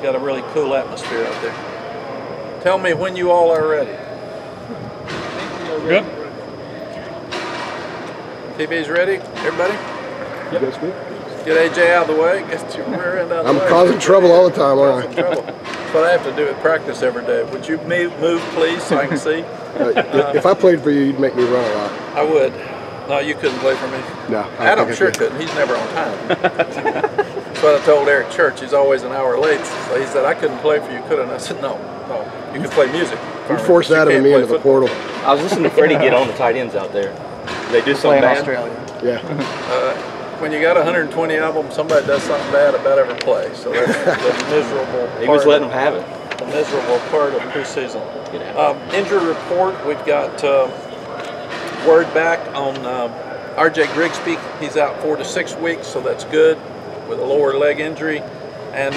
got a really cool atmosphere out there. Tell me when you all are ready. Good. TV's ready? Everybody? Yep. That's good. Get AJ out of the way. Get your rear end out of the way. I'm causing trouble all the time, aren't I? That's what I have to do at practice every day. Would you move, please, so I can see? If I played for you, you'd make me run a lot. I would. No, you couldn't play for me. No. Adam sure couldn't. He's never on time. That's what I told Eric Church. He's always an hour late. So he said, I couldn't play for you, could I? And I said, no. You can play music. You forced Adam and me into the portal. I was listening to Freddie get on the tight ends out there. They do something bad. Australia. Yeah. When you got 120 of them, somebody does something bad about every play. So that's the miserable part. He was letting them have it. The miserable part of preseason. Injury report, we've got word back on R.J. Grigsby. He's out 4 to 6 weeks, so that's good, with a lower leg injury. And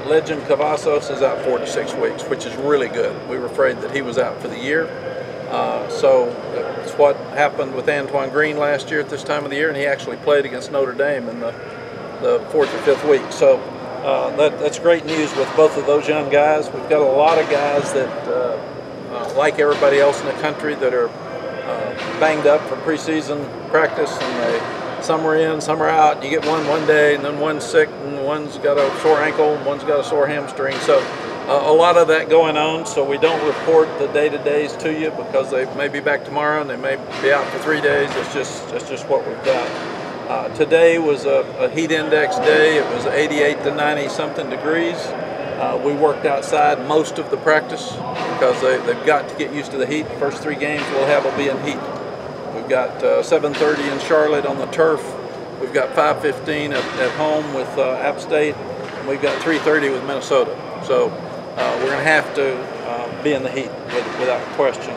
Legend Cavazos is out 4 to 6 weeks, which is really good. We were afraid that he was out for the year. So it's what happened with Antoine Green last year at this time of the year, and he actually played against Notre Dame in the 4th or 5th week. So that's great news with both of those young guys. We've got a lot of guys that, like everybody else in the country, that are banged up for preseason practice, and some are in, some are out. You get one day, and then one's sick, and one's got a sore ankle, and one's got a sore hamstring. So a lot of that going on, so we don't report the day-to-days to you because they may be back tomorrow and they may be out for 3 days. That's just what we've got. Today was a heat index day. It was 88 to 90 something degrees. We worked outside most of the practice because they've got to get used to the heat. The first 3 games we'll have will be in heat. We've got 7:30 in Charlotte on the turf. We've got 5:15 at home with App State. And we've got 3:30 with Minnesota. So we're going to have to be in the heat without question.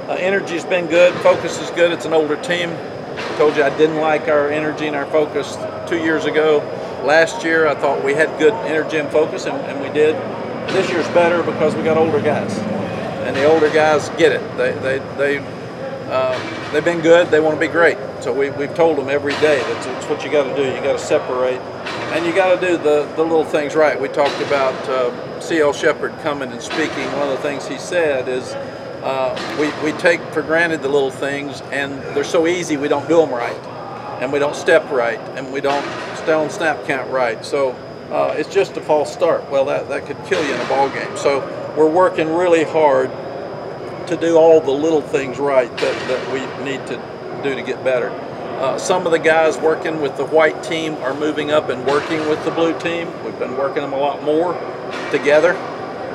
Energy's been good. Focus is good. It's an older team. I told you I didn't like our energy and our focus 2 years ago. Last year I thought we had good energy and focus, and we did. This year's better because we got older guys, and the older guys get it. They've been good. They want to be great. So we've told them every day that it's what you got to do. You got to separate, and you got to do the little things right. We talked about C.L. Shepard coming and speaking. One of the things he said is we take for granted the little things, and they're so easy we don't do them right, and we don't step right, and we don't stay on snap count right. So it's just a false start. Well, that could kill you in a ball game. So we're working really hard to do all the little things right that we need to do to get better. Some of the guys working with the white team are moving up and working with the blue team. We've been working them a lot more together,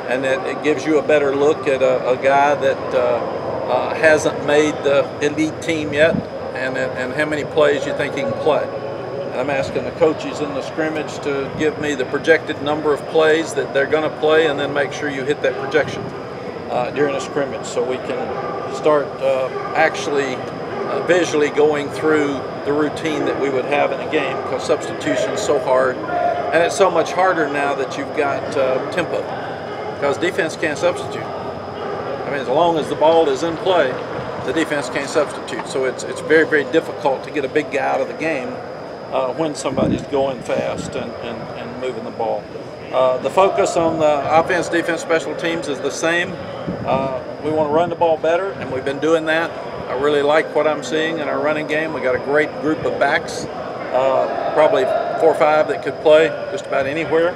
and it gives you a better look at a guy that hasn't made the elite team yet, and how many plays you think he can play. And I'm asking the coaches in the scrimmage to give me the projected number of plays that they're going to play, and then make sure you hit that projection during a scrimmage, so we can start actually visually going through the routine that we would have in a game, because substitution is so hard, and it's so much harder now that you've got tempo, because defense can't substitute. I mean, as long as the ball is in play, the defense can't substitute. So it's very, very difficult to get a big guy out of the game when somebody's going fast and moving the ball. The focus on the offense, defense, special teams is the same. We want to run the ball better, and we've been doing that. I really like what I'm seeing in our running game. We got a great group of backs, probably 4 or 5 that could play just about anywhere.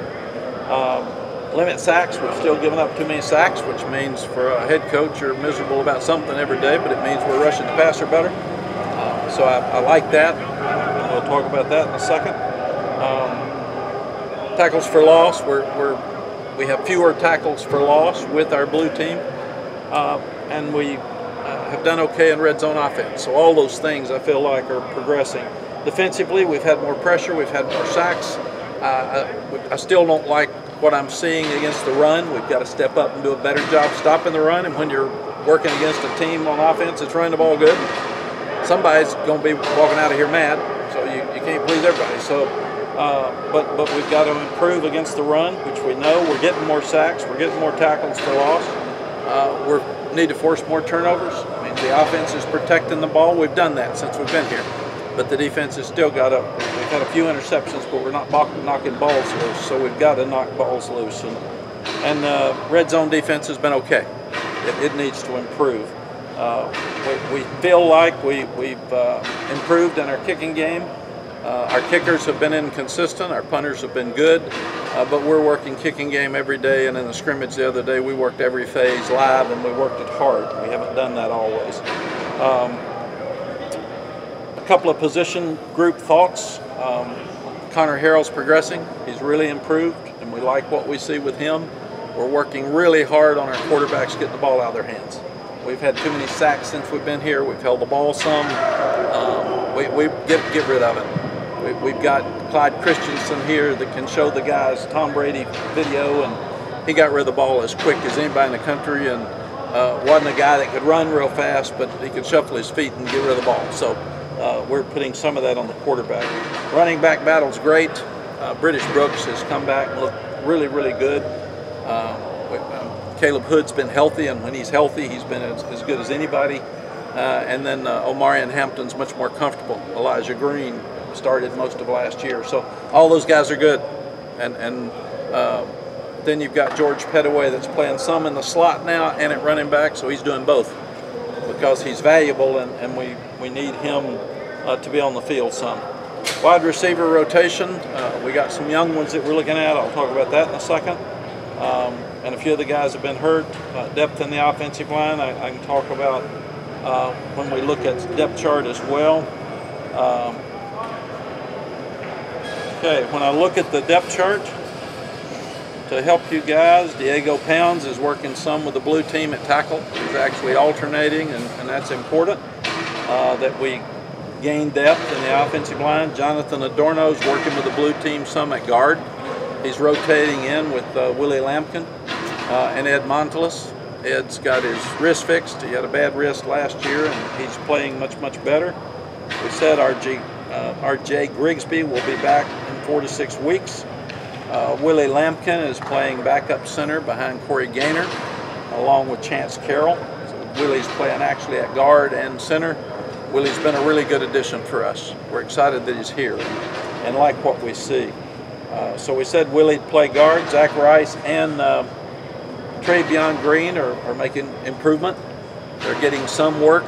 Limit sacks. We've still given up too many sacks, which means for a head coach you're miserable about something every day, but it means we're rushing the passer better. So I like that. We'll talk about that in a second. Tackles for loss. We have fewer tackles for loss with our blue team, and we have done okay in red zone offense. So all those things I feel like are progressing. Defensively, we've had more pressure. We've had more sacks. I still don't like what I'm seeing against the run. We've got to step up and do a better job stopping the run. And when you're working against a team on offense that's running the ball good, somebody's going to be walking out of here mad. So you can't please everybody. So, but we've got to improve against the run, which we know. We're getting more sacks. We're getting more tackles for loss. We need to force more turnovers. I mean, the offense is protecting the ball. We've done that since we've been here. but the defense has still got up. We've had a few interceptions, but we're not knocking balls loose, so we've got to knock balls loose. And red zone defense has been okay. It needs to improve. We feel like we've improved in our kicking game. Our kickers have been inconsistent. Our punters have been good, but we're working kicking game every day. And in the scrimmage the other day, we worked every phase live, and we worked it hard. We haven't done that always. A couple of position group thoughts. Connor Harrell's progressing. He's really improved, and we like what we see with him. We're working really hard on our quarterbacks getting the ball out of their hands. We've had too many sacks since we've been here. We've held the ball some. We get rid of it. We've got Clyde Christensen here that can show the guys Tom Brady video, and he got rid of the ball as quick as anybody in the country, and wasn't a guy that could run real fast, but he could shuffle his feet and get rid of the ball. So we're putting some of that on the quarterback. Running back battle's great. British Brooks has come back and looked really, really good. Caleb Hood's been healthy, and when he's healthy, he's been as good as anybody. And then Omarion Hampton's much more comfortable. Elijah Green started most of last year. So all those guys are good. And then you've got George Pettaway that's playing some in the slot now and at running back, so he's doing both because he's valuable, and we need him to be on the field some. Wide receiver rotation, we got some young ones that we're looking at. I'll talk about that in a second. And a few of the guys have been hurt. Depth in the offensive line, I can talk about when we look at depth chart as well. Okay, when I look at the depth chart, to help you guys, Diego Pounds is working some with the blue team at tackle. He's actually alternating, and that's important that we gain depth in the offensive line. Jonathan Adorno's working with the blue team some at guard. He's rotating in with Willie Lampkin and Ed Montelis. Ed's got his wrist fixed. He had a bad wrist last year, and he's playing much, much better. We said R.J. Grigsby will be back in 4 to 6 weeks. Willie Lampkin is playing backup center behind Corey Gaynor, along with Chance Carroll. So Willie's playing actually at guard and center. Willie's been a really good addition for us. We're excited that he's here and like what we see. So we said Willie'd play guard. Zach Rice and Travion Green are making improvement. They're getting some work,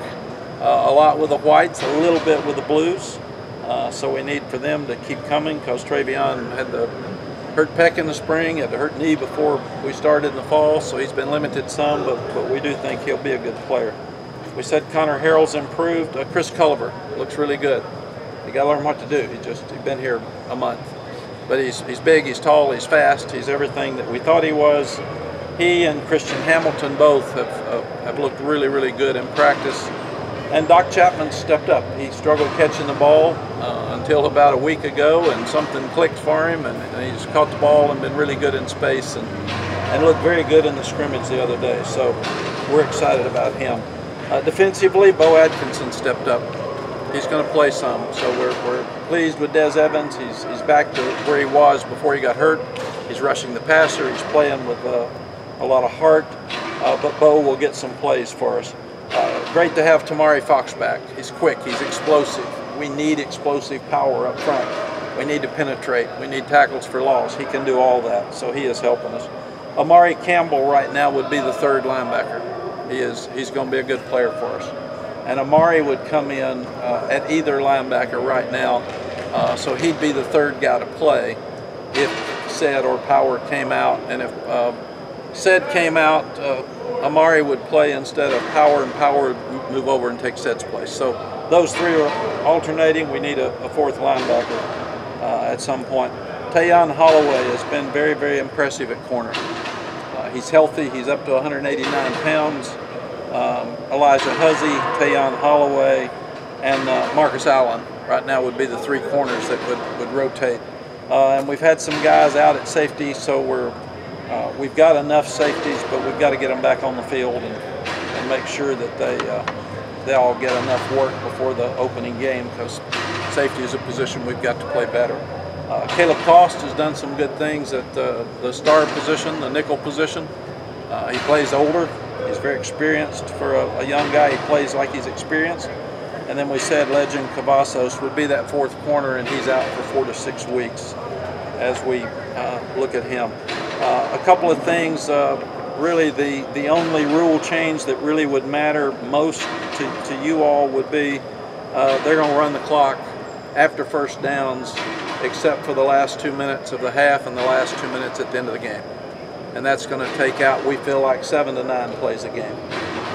a lot with the whites, a little bit with the blues. So we need for them to keep coming because Travion had the hurt pec in the spring, had the hurt knee before we started in the fall, so he's been limited some, but we do think he'll be a good player. We said Connor Harrell's improved. Chris Culliver looks really good. You got to learn what to do. He's been here a month. But he's big, he's tall, he's fast, he's everything that we thought he was. He and Christian Hamilton both have looked really, really good in practice. And Doc Chapman stepped up. He struggled catching the ball until about a week ago, and something clicked for him, and he's caught the ball and been really good in space and looked very good in the scrimmage the other day. So we're excited about him. Defensively, Bo Atkinson stepped up. He's going to play some, so we're pleased with Des Evans. He's back to where he was before he got hurt. He's rushing the passer. He's playing with a lot of heart, but Bo will get some plays for us. Great to have Tamari Fox back. He's quick. He's explosive. We need explosive power up front. We need to penetrate. We need tackles for loss. He can do all that, so he is helping us. Amari Campbell right now would be the third linebacker. He's going to be a good player for us. And Amari would come in at either linebacker right now, so he'd be the third guy to play if Said or Power came out. And if Said came out, Amari would play instead of Power, and Power would move over and take Said's place. So those three are alternating. We need a fourth linebacker at some point. Tayon Holloway has been very, very impressive at corner. He's healthy. He's up to 189 pounds. Elijah Huzzy, Tayon Holloway, and Marcus Allen right now would be the three corners that would rotate. And we've had some guys out at safety, so we've got enough safeties, but we've got to get them back on the field and make sure that they all get enough work before the opening game, because safety is a position we've got to play better. Caleb Cost has done some good things at the star position, the nickel position. He plays older. He's very experienced for a young guy. He plays like he's experienced. And then we said Legend Cavazos would be that fourth corner, and he's out for 4 to 6 weeks as we look at him. A couple of things, really the only rule change that really would matter most to you all would be they're going to run the clock after first downs, except for the last 2 minutes of the half and the last 2 minutes at the end of the game. And that's going to take out, we feel like, 7 to 9 plays a game.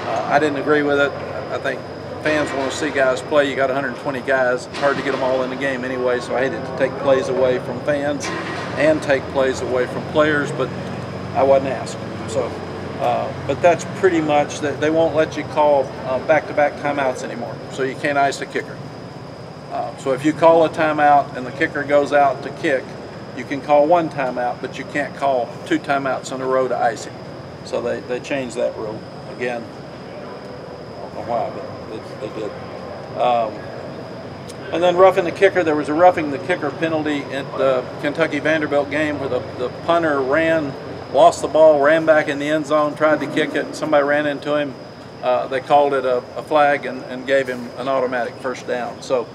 I didn't agree with it. I think fans want to see guys play. You got 120 guys. It's hard to get them all in the game anyway, so I hated to take plays away from fans and take plays away from players, but I wasn't asked. So, but that's pretty much that. They won't let you call back-to-back timeouts anymore, so you can't ice a kicker. So if you call a timeout and the kicker goes out to kick, you can call one timeout, but you can't call 2 timeouts in a row to ice him. So they changed that rule again. I don't know why, but they did. And then roughing the kicker, there was a roughing the kicker penalty at the Kentucky-Vanderbilt game where the punter lost the ball, ran back in the end zone, tried to kick it, somebody ran into him. They called it a flag and gave him an automatic first down. So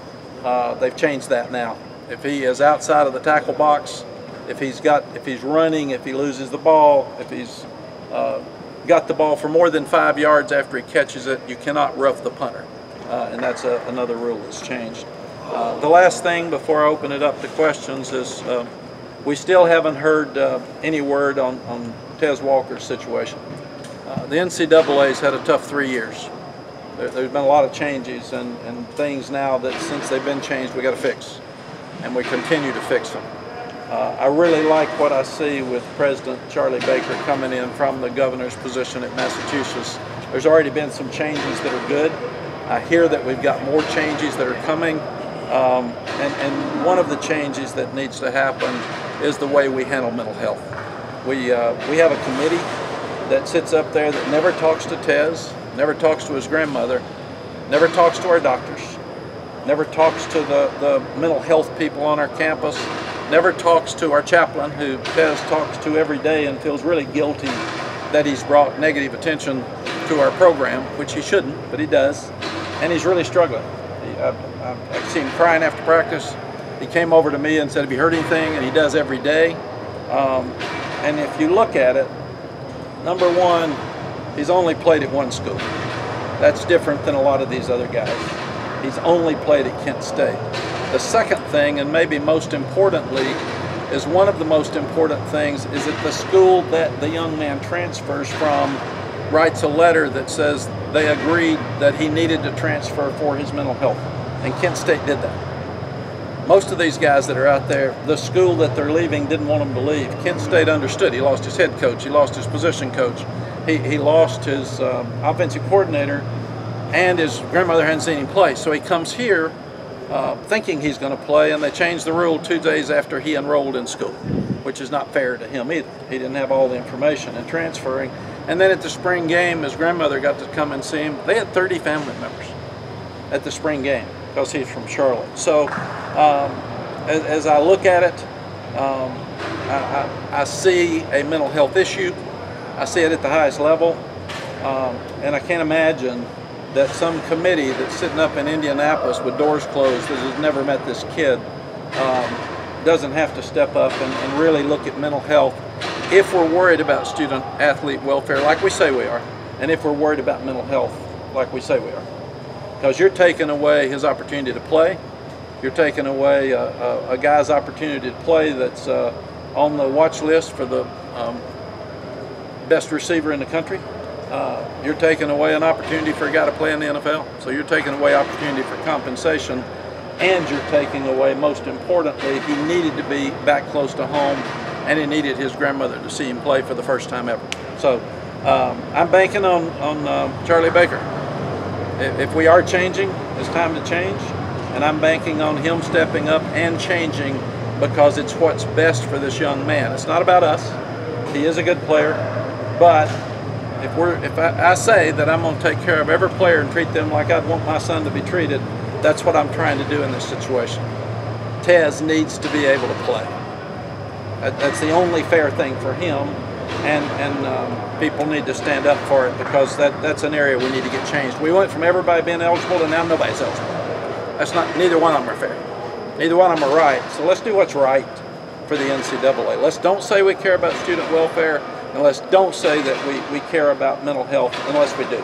they've changed that now. If he is outside of the tackle box, if he's running, if he loses the ball, if he's got the ball for more than 5 yards after he catches it, you cannot rough the punter. And that's another rule that's changed. The last thing before I open it up to questions is we still haven't heard any word on Tez Walker's situation. The NCAA's had a tough 3 years. There's been a lot of changes and things now that since they've been changed we got to fix. And we continue to fix them. I really like what I see with President Charlie Baker coming in from the governor's position at Massachusetts. There's already been some changes that are good. I hear that we've got more changes that are coming. And one of the changes that needs to happen is the way we handle mental health. We have a committee that sits up there that never talks to Tez, never talks to his grandmother, never talks to our doctors, never talks to the mental health people on our campus, never talks to our chaplain who Tez talks to every day and feels really guilty that he's brought negative attention to our program, which he shouldn't, but he does, and he's really struggling. I see him crying after practice. He came over to me and said, "Have you heard anything?" And he does every day. And if you look at it, number one, he's only played at one school. That's different than a lot of these other guys. He's only played at Kent State. The second thing, and maybe most importantly, is one of the most important things, is that the school that the young man transfers from writes a letter that says they agreed that he needed to transfer for his mental health. And Kent State did that. Most of these guys that are out there, the school that they're leaving didn't want them to leave. Kent State understood. He lost his head coach. He lost his position coach. He lost his offensive coordinator, and his grandmother hadn't seen him play. So he comes here thinking he's going to play, and they changed the rule 2 days after he enrolled in school, which is not fair to him either. He didn't have all the information in transferring. And then at the spring game, his grandmother got to come and see him. They had 30 family members at the spring game because he's from Charlotte. So as I look at it, I see a mental health issue. I see it at the highest level. And I can't imagine that some committee that's sitting up in Indianapolis with doors closed that has never met this kid doesn't have to step up and really look at mental health if we're worried about student athlete welfare like we say we are, and if we're worried about mental health like we say we are. Because you're taking away his opportunity to play, you're taking away a guy's opportunity to play that's on the watch list for the best receiver in the country. You're taking away an opportunity for a guy to play in the NFL. So you're taking away opportunity for compensation, and you're taking away, most importantly, he needed to be back close to home, and he needed his grandmother to see him play for the first time ever. So I'm banking on Charlie Baker. If we are changing, it's time to change, and I'm banking on him stepping up and changing because it's what's best for this young man. It's not about us. He is a good player, but if I say that I'm going to take care of every player and treat them like I'd want my son to be treated, that's what I'm trying to do in this situation. Tez needs to be able to play. That's the only fair thing for him, and people need to stand up for it, because that's an area we need to get changed. We went from everybody being eligible to now nobody's eligible. That's not, neither one of them are fair. Neither one of them are right. So let's do what's right for the NCAA. Let's don't say we care about student welfare, and let's don't say that we care about mental health unless we do.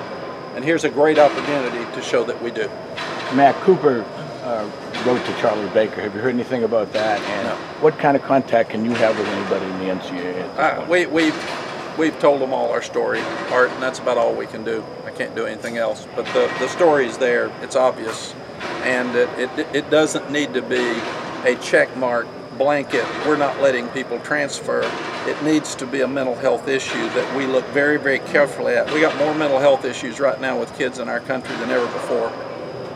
And here's a great opportunity to show that we do. Mack, Cooper wrote to Charlie Baker. Have you heard anything about that? And no. What kind of contact can you have with anybody in the NCAA? We've told them all our story, Art, and that's about all we can do. I can't do anything else. But the story is there. It's obvious. And it doesn't need to be a check mark blanket. We're not letting people transfer. It needs to be a mental health issue that we look very, very carefully at. We got more mental health issues right now with kids in our country than ever before.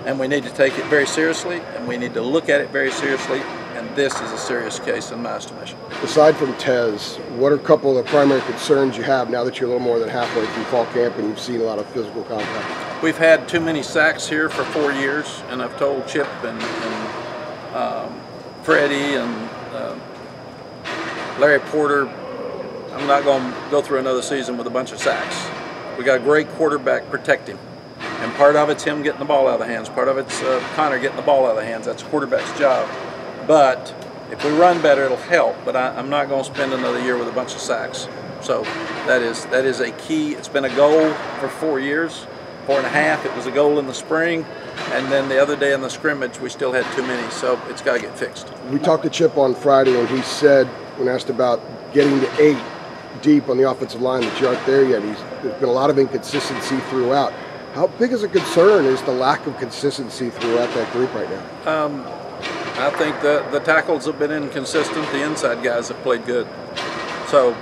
And we need to take it very seriously, and we need to look at it very seriously, and this is a serious case in my estimation. Aside from Tez, what are a couple of the primary concerns you have now that you're a little more than halfway through fall camp and you've seen a lot of physical contact? We've had too many sacks here for 4 years, and I've told Chip and Freddie and Larry Porter, I'm not going to go through another season with a bunch of sacks. We got a great quarterback, protect him. And part of it's him getting the ball out of the hands. Part of it's Connor getting the ball out of the hands. That's a quarterback's job. But if we run better, it'll help. But I'm not going to spend another year with a bunch of sacks. So that is a key. It's been a goal for 4 years, 4.5. It was a goal in the spring. And then the other day in the scrimmage, we still had too many. So it's got to get fixed. We talked to Chip on Friday, and he said, when asked about getting to 8 deep on the offensive line, that you aren't there yet. There's been a lot of inconsistency throughout. How big is a concern is the lack of consistency throughout that group right now? I think the tackles have been inconsistent. The inside guys have played good. So,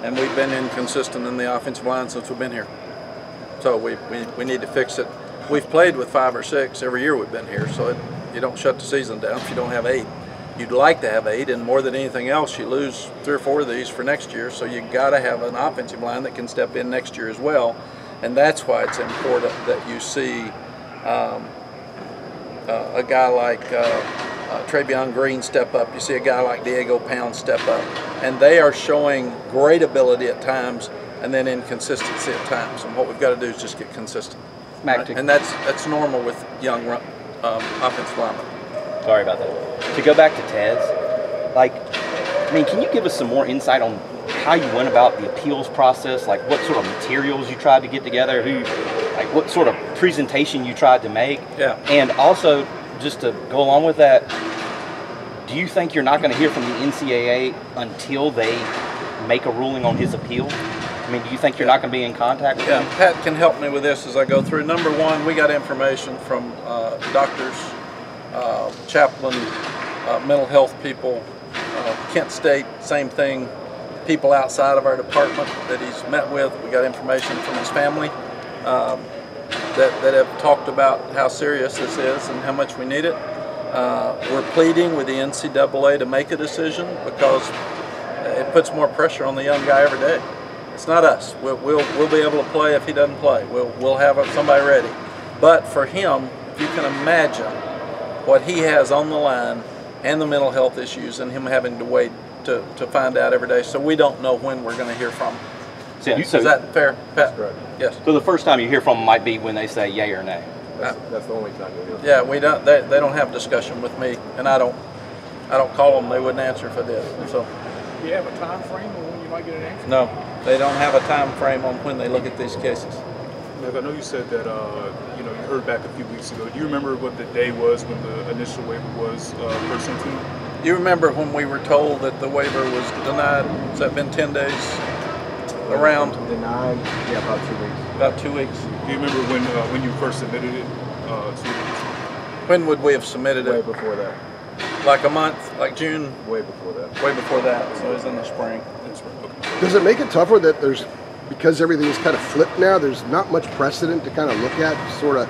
and we've been inconsistent in the offensive line since we've been here. So we need to fix it. We've played with 5 or 6 every year we've been here. So you don't shut the season down if you don't have 8. You'd like to have 8, and more than anything else, you lose 3 or 4 of these for next year. So you got to have an offensive line that can step in next year as well. And that's why it's important that you see a guy like Travion Green step up. You see a guy like Diego Pound step up. And they are showing great ability at times and then inconsistency at times. And what we've got to do is just get consistent. Mack, right? And that's normal with young offensive linemen. Sorry about that. To go back to Tez, can you give us some more insight on how you went about the appeals process, like what sort of materials you tried to get together, what sort of presentation you tried to make? Yeah. And also, just to go along with that, do you think you're not going to hear from the NCAA until they make a ruling on his appeal? I mean, do you think you're not going to be in contact with them? Pat can help me with this as I go through. Number one, we got information from doctors, chaplain, mental health people, Kent State, same thing. People outside of our department that he's met with. We got information from his family that have talked about how serious this is and how much we need it. We're pleading with the NCAA to make a decision because it puts more pressure on the young guy every day. It's not us. We'll be able to play if he doesn't play. We'll have somebody ready. But for him, if you can imagine what he has on the line and the mental health issues and him having to wait to find out every day, so we don't know when we're going to hear from him. Is that fair, Pat? That's correct. Yes. So the first time you hear from them might be when they say yay or nay. That's the only time you'll hear. Yeah, we don't. They don't have discussion with me, and I don't call them. They wouldn't answer if I did. So. Do you have a time frame on when you might get an answer? No, they don't have a time frame on when they look at these cases. Mack, I know you said that you heard back a few weeks ago. Do you remember what the day was when the initial waiver was first sent to you? You remember when we were told that the waiver was denied? Has that been 10 days? Around? Denied, yeah, about 2 weeks. About 2 weeks. Do you remember when you first submitted it When would we have submitted Way it? before that. Like a month? Like June? Way before that. Way before that, so it was in the spring. Does it make it tougher that because everything is kind of flipped now, there's not much precedent to kind of look at to sort of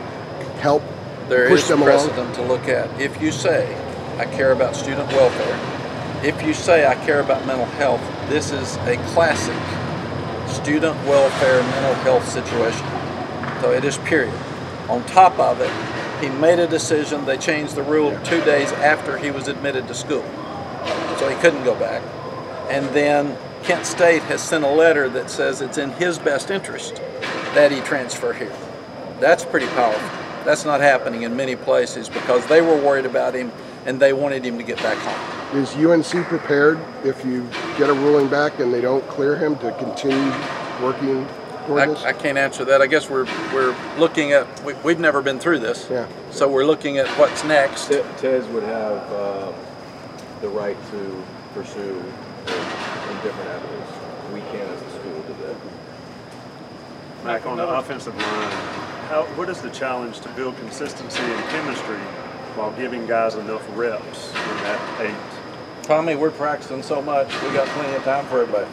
help There push is them precedent along? to look at. If you say, I care about student welfare, if you say, I care about mental health, this is a classic student welfare mental health situation. So it is, period. On top of it, he made a decision. They changed the rule 2 days after he was admitted to school. So he couldn't go back. And then Kent State has sent a letter that says it's in his best interest that he transfer here. That's pretty powerful. That's not happening in many places because they were worried about him and they wanted him to get back home. Is UNC prepared if you get a ruling back and they don't clear him to continue working toward this? I can't answer that. I guess we're looking at, we've never been through this. Yeah. So we're looking at what's next. Tez would have the right to pursue in different avenues. We can as a school do that. Mack, on the offensive line, what is the challenge to build consistency and chemistry while giving guys enough reps in that 8? Tommy, we're practicing so much, we got plenty of time for everybody.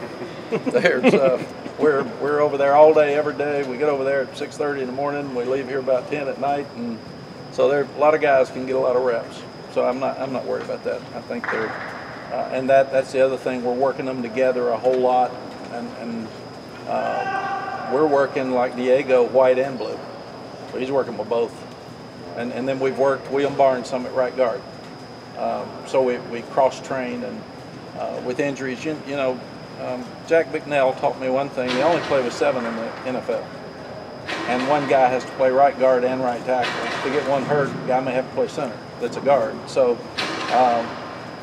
We're over there all day, every day. We get over there at 6:30 in the morning. We leave here about 10 at night, and so there a lot of guys can get a lot of reps. So I'm not worried about that. I think they're and that's the other thing. We're working them together a whole lot, and we're working like Diego white and blue. So he's working with both, and then we've worked William Barnes some at right guard. So we cross-train, and with injuries, you know, Jack Bicknell taught me one thing. They only play with 7 in the NFL. And one guy has to play right guard and right tackle. If they get one hurt, the guy may have to play center that's a guard. So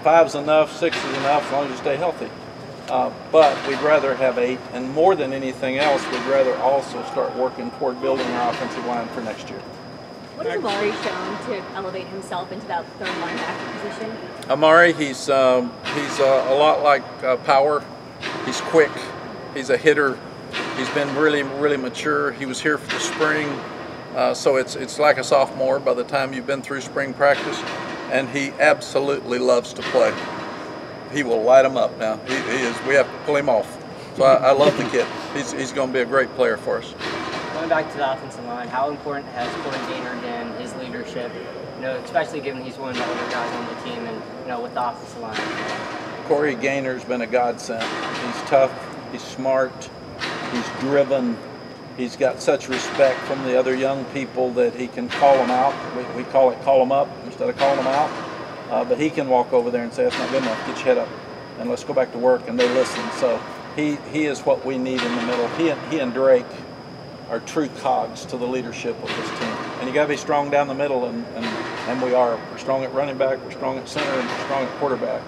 5's enough, 6 is enough, as long as you stay healthy. But we'd rather have 8, and more than anything else, we'd rather also start working toward building our offensive line for next year. What has Amari shown to elevate himself into that third linebacker position? Amari, he's a lot like Power. He's quick. He's a hitter. He's been really, really mature. He was here for the spring, so it's like a sophomore by the time you've been through spring practice, and he absolutely loves to play. He will light them up now. He is. We have to pull him off. So I love the kid. He's going to be a great player for us. Going back to the offensive line, how important has Corey Gaynor been, his leadership, you know, especially given he's one of the older guys on the team and, you know, with the offensive line? Corey Gaynor's been a godsend. He's tough, he's smart, he's driven, he's got such respect from the other young people that he can call them out. We call them up instead of calling them out. But he can walk over there and say, that's not good enough, get your head up and let's go back to work, and they listen. So he is what we need in the middle. He and Drake are true cogs to the leadership of this team. And you got to be strong down the middle, and we are. We're strong at running back, we're strong at center, and we're strong at quarterback.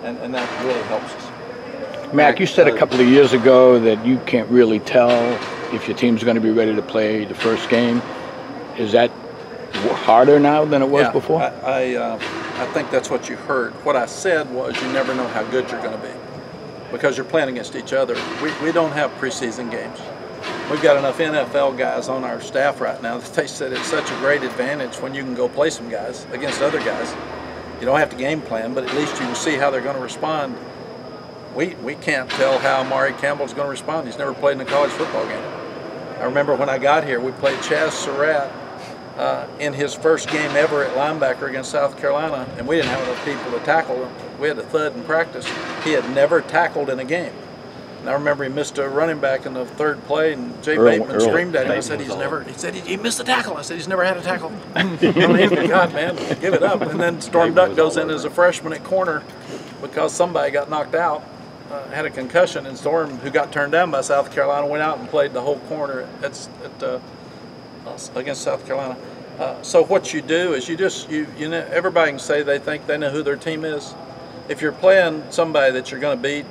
And that really helps us. Mack, you said a couple of years ago that you can't really tell if your team's going to be ready to play the first game. Is that harder now than it was before? I think that's what you heard. What I said was you never know how good you're going to be because you're playing against each other. We don't have preseason games. We've got enough NFL guys on our staff right now that they said it's such a great advantage when you can go play some guys against other guys. You don't have to game plan, but at least you can see how they're going to respond. We can't tell how Amari Campbell's going to respond. He's never played in a college football game. I remember when I got here, we played Chaz Surratt in his first game ever at linebacker against South Carolina, and we didn't have enough people to tackle him. We had a thud in practice. He had never tackled in a game. And I remember he missed a running back in the third play, and Jay Bateman screamed at him. I said, he missed a tackle. I said, he's never had a tackle. God, man, give it up. And then Storm Duck goes in as a freshman at corner because somebody got knocked out, had a concussion, and Storm, who got turned down by South Carolina, went out and played the whole corner against South Carolina. So what you do is you know, everybody can say they think they know who their team is. If you're playing somebody that you're going to beat,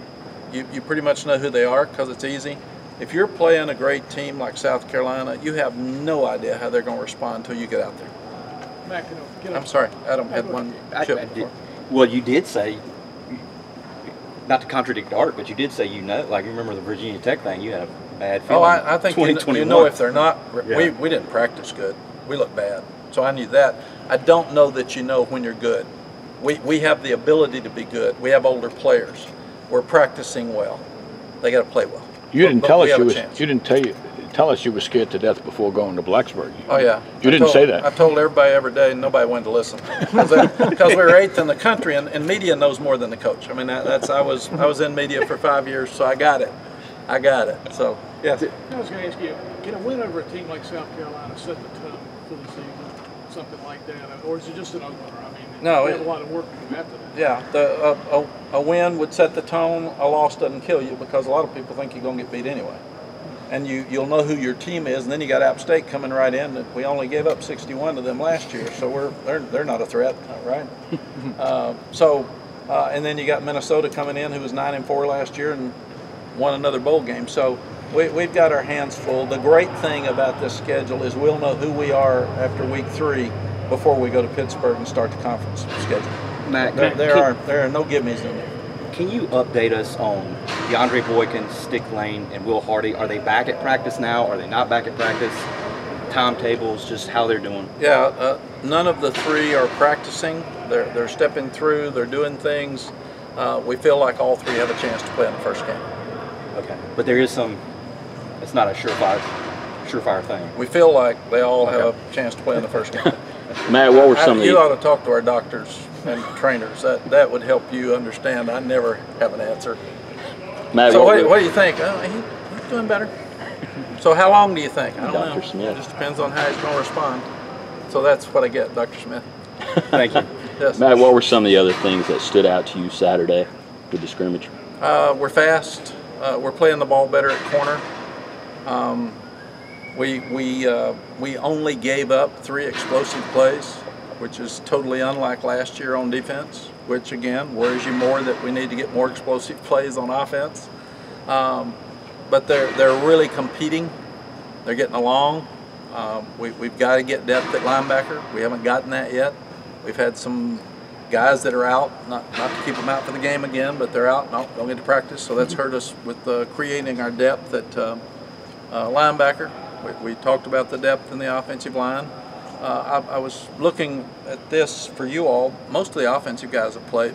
you pretty much know who they are because it's easy. If you're playing a great team like South Carolina, you have no idea how they're going to respond until you get out there. Mack, I'm sorry, Adam had one chip before. Well, you did say, not to contradict Art, but you did say you remember the Virginia Tech thing, you had a bad feeling. Oh, I think you know if they're not. Yeah. We didn't practice good. We looked bad. So I knew that. I don't know that you know when you're good. We have the ability to be good. We have older players. We're practicing well. They got to play well. You didn't tell us you were scared to death before going to Blacksburg. Oh yeah. You didn't say that. I told everybody every day, and nobody wanted to listen because we were 8th in the country, and media knows more than the coach. I mean, I was in media for 5 years, so I got it. So yeah. I was going to ask you, can a win over a team like South Carolina set the tone for the season? something like that, or is it just an opener? I mean, No, we have a lot of work to do after that. Yeah, a win would set the tone. A loss doesn't kill you because a lot of people think you're going to get beat anyway. And you'll know who your team is, and then you got App State coming right in. We only gave up 61 to them last year, so they're not a threat, right? And then you got Minnesota coming in, who was 9-4 last year and won another bowl game. So we've got our hands full. The great thing about this schedule is we'll know who we are after week 3 before we go to Pittsburgh and start the conference schedule. Mack, There are no give-me's in there. Can you update us on DeAndre Boykin, Stick Lane, and Will Hardy? Are they back at practice now? Are they not back at practice? Timetables, just how they're doing? Yeah, none of the 3 are practicing. They're stepping through. They're doing things. We feel like all 3 have a chance to play in the first game. Okay, but there is some. It's not a surefire thing. We feel like they all have a chance to play in the first game. Matt, what were some of You the... ought to talk to our doctors and trainers. That would help you understand. I never have an answer. Matt, So what do you think? He's doing better. So how long do you think? I don't know. Dr. Smith. It just depends on how he's going to respond. So that's what I get, Dr. Smith. Thank you. Yes. Matt, what were some of the other things that stood out to you Saturday with the scrimmage? We're fast. We're playing the ball better at corner. We only gave up 3 explosive plays, which is totally unlike last year on defense, which again worries you more that we need to get more explosive plays on offense. But they're really competing. They're getting along. We've got to get depth at linebacker. We haven't gotten that yet. We've had some guys that are out, not to keep them out for the game again, but they're out, don't get to practice, so that's hurt us with creating our depth at linebacker. We talked about the depth in the offensive line. I was looking at this for you all. Most of the offensive guys have played.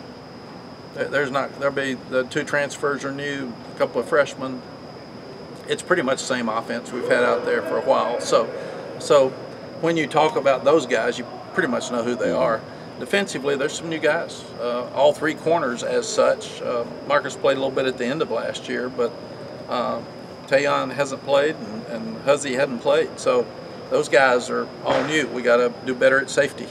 There'll be the 2 transfers are new, a couple of freshmen. It's pretty much the same offense we've had out there for a while. So when you talk about those guys, you pretty much know who they are. Defensively, there's some new guys. All 3 corners as such. Marcus played a little bit at the end of last year, but Tayon hasn't played and Huzzy hadn't played. So those guys are all new. We got to do better at safety.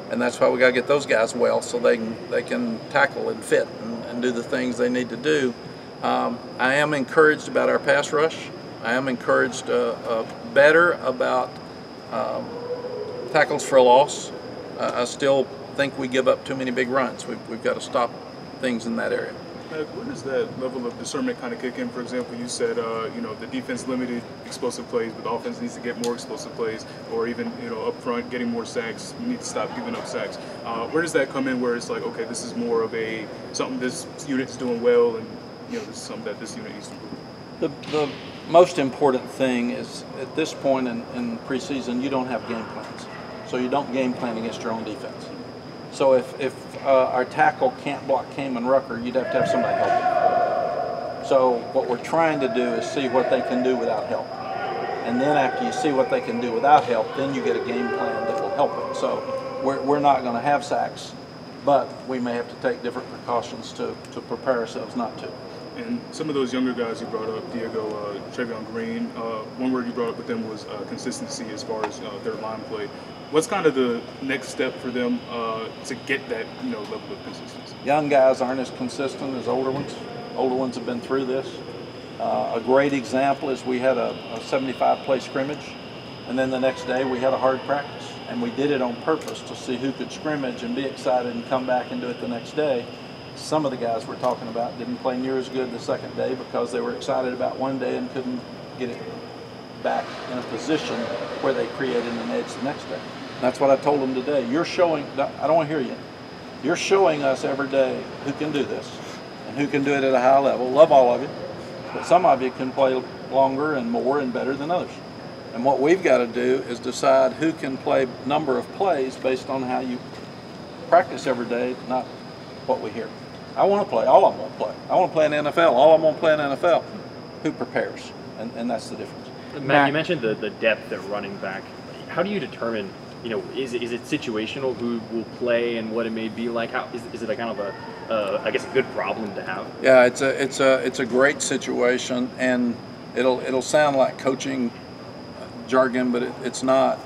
And that's why we got to get those guys well so they can tackle and fit and do the things they need to do. I am encouraged about our pass rush. I am encouraged better about tackles for a loss. I still think we give up too many big runs. We've got to stop things in that area. Where does that level of discernment kind of kick in? For example, you said the defense limited explosive plays, but the offense needs to get more explosive plays, or even up front getting more sacks. We need to stop giving up sacks. Where does that come in? Where it's like, okay, this is more of something this unit's doing well, and this is something that this unit needs to improve. The most important thing is at this point in preseason, you don't have game plans, so you don't game plan against your own defense. So if our tackle can't block Kamen Rucker, you'd have to have somebody help him. So what we're trying to do is see what they can do without help. And then after you see what they can do without help, then you get a game plan that will help them. So we're not going to have sacks, but we may have to take different precautions to prepare ourselves not to. And some of those younger guys you brought up, Diego, Trevion Green, one word you brought up with them was consistency as far as their line play. What's kind of the next step for them to get that level of consistency? Young guys aren't as consistent as older ones. Older ones have been through this. A great example is we had a 75-play scrimmage, and then the next day we had a hard practice. And we did it on purpose to see who could scrimmage and be excited and come back and do it the next day. Some of the guys we're talking about didn't play near as good the second day because they were excited about one day and couldn't get it back in a position where they created an edge the next day. That's what I told them today. You're showing, I don't want to hear you, you're showing us every day who can do this and who can do it at a high level. Love all of you, but some of you can play longer and more and better than others. And what we've got to do is decide who can play number of plays based on how you practice every day, not what we hear. I want to play, all of them want to play. I want to play in the NFL, all of them want to play in the NFL. Who prepares? And that's the difference. Matt, you mentioned the depth at running back. How do you determine, is it situational who will play and what it may be like? How is it a kind of a good problem to have? Yeah, it's a great situation, and it'll sound like coaching jargon, but it's not.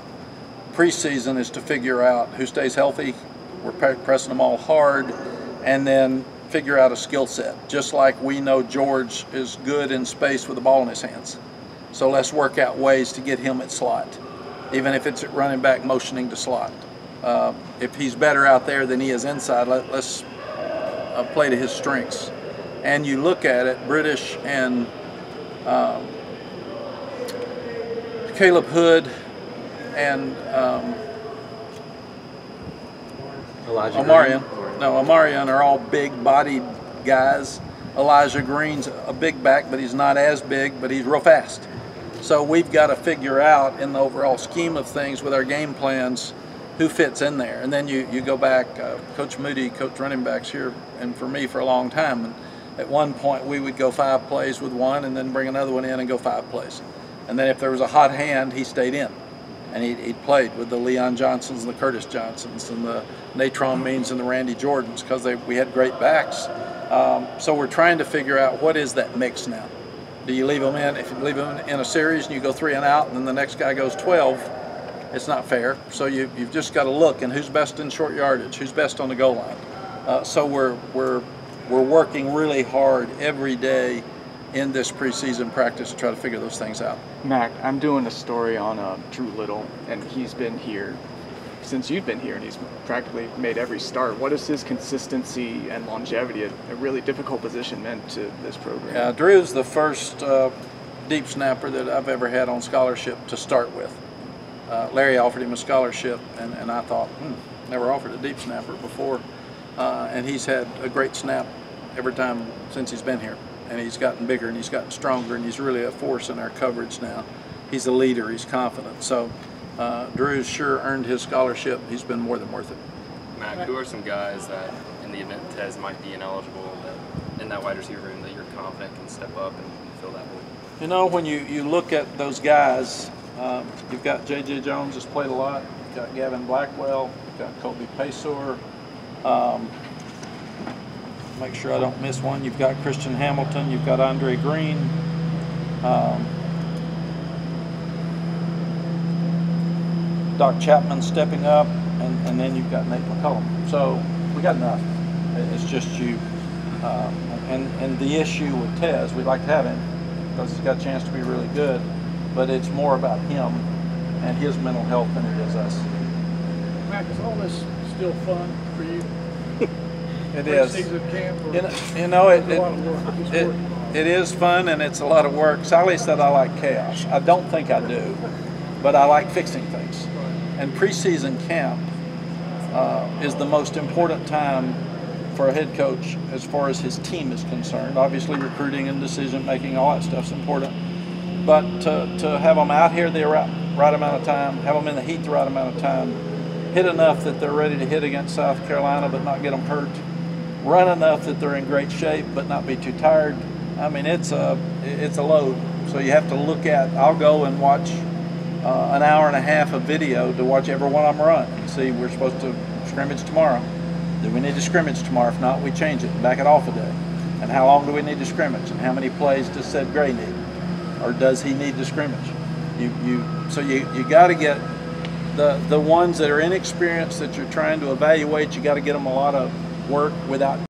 preseason is to figure out who stays healthy. We're pressing them all hard, and then figure out a skill set. Just like we know George is good in space with the ball in his hands. So let's work out ways to get him at slot, even if it's at running back motioning to slot. If he's better out there than he is inside, let's play to his strengths. And you look at it, British and Caleb Hood and Omarion are all big-bodied guys. Elijah Green's a big back, but he's not as big, but he's real fast. So we've got to figure out in the overall scheme of things with our game plans who fits in there. And then you go back, Coach Moody coached running backs here and for me for a long time. And at one point we would go 5 plays with one and then bring another one in and go 5 plays. And then if there was a hot hand, he stayed in. And he played with the Leon Johnsons and the Curtis Johnsons and the Natron Means and the Randy Jordans because we had great backs. So we're trying to figure out what is that mix now. Do you leave them in? If you leave them in a series and you go 3 and out and then the next guy goes 12, it's not fair. So you've just got to look and who's best in short yardage, who's best on the goal line. So we're working really hard every day in this preseason practice to try to figure those things out. Mac, I'm doing a story on Drew Little, and he's been here since you've been here, and he's practically made every start. What is his consistency and longevity, a really difficult position meant to this program? Yeah, Drew's the first deep snapper that I've ever had on scholarship to start with. Larry offered him a scholarship, and I thought, never offered a deep snapper before. And he's had a great snap every time since he's been here. And he's gotten bigger and he's gotten stronger and he's really a force in our coverage now. He's a leader, he's confident. So Drew's sure earned his scholarship. He's been more than worth it. Matt, who are some guys that in the event Tez might be ineligible, that in that wide receiver room that you're confident can step up and fill that void? You know, when you look at those guys, you've got J.J. Jones has played a lot. You've got Gavin Blackwell. You've got Colby Pesor. Make sure I don't miss one. You've got Christian Hamilton. You've got Andre Green. Doc Chapman stepping up, and then you've got Nate McCullum. So we got enough. It's just you. And the issue with Tez, we'd like to have him because he's got a chance to be really good, but it's more about him and his mental health than it is us. Mac, is all this still fun for you? It is. You know, it is fun and it's a lot of work. Sally said I like chaos. I don't think I do, but I like fixing things. And preseason camp is the most important time for a head coach as far as his team is concerned. Obviously recruiting and decision making, all that stuff's important. But to have them out here the right amount of time, have them in the heat the right amount of time, hit enough that they're ready to hit against South Carolina but not get them hurt, run enough that they're in great shape but not be too tired. I mean, it's a load. So you have to look at, I'll go and watch an hour and a half of video to watch every one of them run. You see, we're supposed to scrimmage tomorrow. Do we need to scrimmage tomorrow? If not, we change it and back it off a day. And how long do we need to scrimmage? And how many plays does Seth Gray need? Or does he need to scrimmage? So you got to get the ones that are inexperienced that you're trying to evaluate, you got to get them a lot of work without